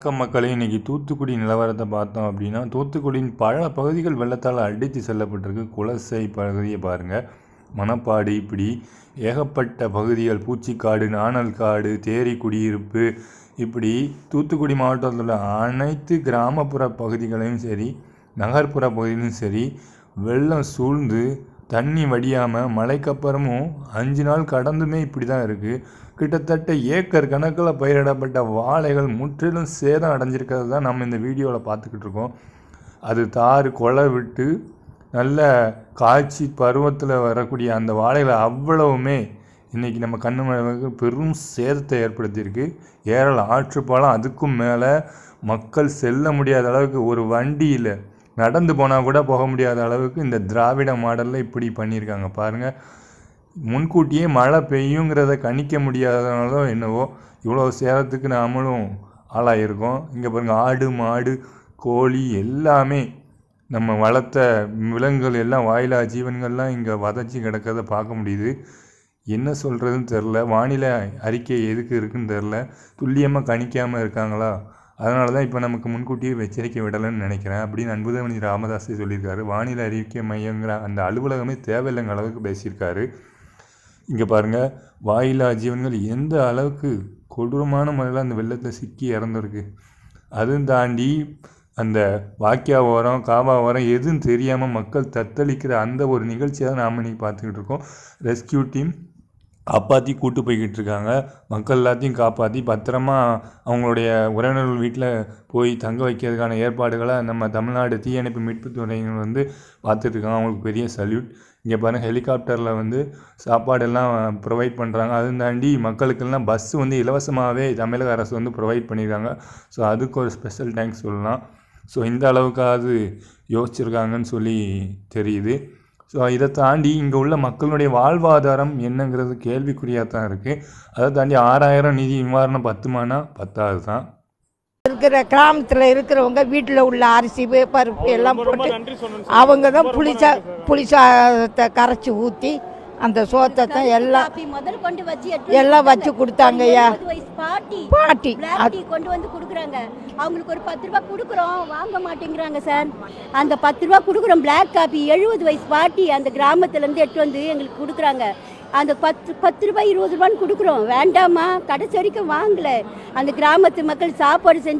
வணக்கம் மக்களே, இன்றைக்கி தூத்துக்குடி நிலவரத்தை பார்த்தோம் அப்படின்னா, தூத்துக்குடியின் பல பகுதிகள் வெள்ளத்தால் அடித்து செல்லப்பட்டிருக்கு. குலசை பகுதியை பாருங்கள், மணப்பாடு, இப்படி ஏகப்பட்ட பகுதிகள், பூச்சிக்காடு, நாணல் காடு, தேரி குடியிருப்பு, இப்படி தூத்துக்குடி மாவட்டத்தில் அனைத்து கிராமப்புற பகுதிகளையும் சரி, நகர்ப்புற பகுதியிலும் சரி, வெள்ளம் சூழ்ந்து தண்ணி வடியாமல் மழைக்கப்புறமும் 5 நாள் கடந்துமே இப்படி தான் இருக்குது. கிட்டத்தட்ட ஏக்கர் கணக்கில் பயிரிடப்பட்ட வாழைகள் முற்றிலும் சேதம் அடைஞ்சிருக்கிறது தான் நம்ம இந்த வீடியோவில் பார்த்துக்கிட்டு இருக்கோம். அது தார் கொலை விட்டு நல்ல காய்ச்சி பருவத்தில் வரக்கூடிய அந்த வாழைகள் அவ்வளவுமே இன்றைக்கி நம்ம கண்ணு பெரும் சேதத்தை ஏற்படுத்தியிருக்கு. ஏரல் ஆற்றுப்பாலம், அதுக்கும் மேலே மக்கள் செல்ல முடியாத அளவுக்கு, ஒரு வண்டியில் நடந்து போனால் கூட போக முடியாத அளவுக்கு இந்த திராவிட மாடலில் இப்படி பண்ணியிருக்காங்க பாருங்கள். முன்கூட்டியே மழை பெய்யுங்கிறத கணிக்க முடியாதனால என்னவோ இவ்வளோ சேதத்துக்கு நாமளும் ஆளாயிருக்கோம். இங்கே பாருங்கள், ஆடு மாடு கோழி எல்லாமே நம்ம வளர்த்த விலங்குகள் எல்லாம், வாயிலா ஜீவன்கள்லாம் இங்கே வதச்சி கிடக்கிறத பார்க்க முடியுது. என்ன சொல்கிறதுன்னு தெரில. வானிலை அறிக்கை எதுக்கு இருக்குதுன்னு தெரில. துல்லியமாக கணிக்காமல் இருக்காங்களா? அதனால தான் இப்போ நமக்கு முன்கூட்டியே எச்சரிக்கை விடலைன்னு நினைக்கிறேன் அப்படின்னு அன்புதமணி ராமதாஸே சொல்லியிருக்காரு. வானிலை அறிக்கை மையங்கிற அந்த அலுவலகமே தேவையில்லைங்க அளவுக்கு பேசியிருக்காரு. இங்கே பாருங்கள், வாயிலா ஜீவன்கள் எந்த அளவுக்கு கொடூரமான முறையில் அந்த வெள்ளத்தில் சிக்கி இறந்துருக்கு. அதுவும் தாண்டி அந்த வாக்கியா ஓரம் காவா ஓரம் எதுவும் தெரியாமல் மக்கள் தத்தளிக்கிற அந்த ஒரு நிகழ்ச்சியை தான் நாம் இன்றைக்கி பார்த்துக்கிட்டு இருக்கோம். ரெஸ்கியூ டீம் காப்பாற்றி கூட்டு போய்கிட்டு இருக்காங்க. மக்கள் எல்லாத்தையும் காப்பாற்றி பத்திரமா அவங்களுடைய உறவினர்கள் வீட்டில் போய் தங்க வைக்கிறதுக்கான ஏற்பாடுகளை நம்ம தமிழ்நாடு தீயணைப்பு மீட்பு துறையினர் வந்து பார்த்துட்ருக்காங்க. அவங்களுக்கு பெரிய சல்யூட். இங்கே பாருங்கள், ஹெலிகாப்டரில் வந்து சாப்பாடெல்லாம் ப்ரொவைட் பண்ணுறாங்க. அதுவும் தாண்டி மக்களுக்கெல்லாம் பஸ்ஸு வந்து இலவசமாகவே தமிழக அரசு வந்து ப்ரொவைட் பண்ணியிருக்காங்க. ஸோ அதுக்கு ஒரு ஸ்பெஷல் தேங்க்ஸ் சொல்லலாம். ஸோ இந்த அளவுக்காவது யோசிச்சிருக்காங்கன்னு சொல்லி தெரியுது. ஸோ இதை தாண்டி இங்கே உள்ள மக்களுடைய வாழ்வாதாரம் என்னங்கிறது கேள்விக்குறியாக தான் இருக்குது. அதை தாண்டி 6000 நிதி நிவாரணம் பத்துமானா பத்தாது தான். இருக்கிற கிராமத்தில் இருக்கிறவங்க வீட்டில் உள்ள அரிசி பருப்பு எல்லாம் போட்டு அவங்க தான் புளிசாதத்தை கரைச்சி ஊற்றி அந்த சோத்தை தான் எல்லாம் வச்சு கொடுத்தாங்கய்யா. பாட்டி கொண்டு வந்து கொடுக்குறாங்க. அவங்களுக்கு ஒரு 10 ரூபா கொடுக்குறோம், வாங்க மாட்டேங்கிறாங்க சார். அந்த 10 ரூபா கொடுக்குறோம், பிளாக் காப்பி 70 வயசு பாட்டி அந்த கிராமத்துலேருந்து எட்டு வந்து எங்களுக்கு கொடுக்குறாங்க. அந்த 10 ரூபாய் 20 ரூபான்னு கொடுக்குறோம், வேண்டாமா? கடைசி வரைக்கும் வாங்கலை. அந்த கிராமத்து மக்கள் சாப்பாடு செஞ்சு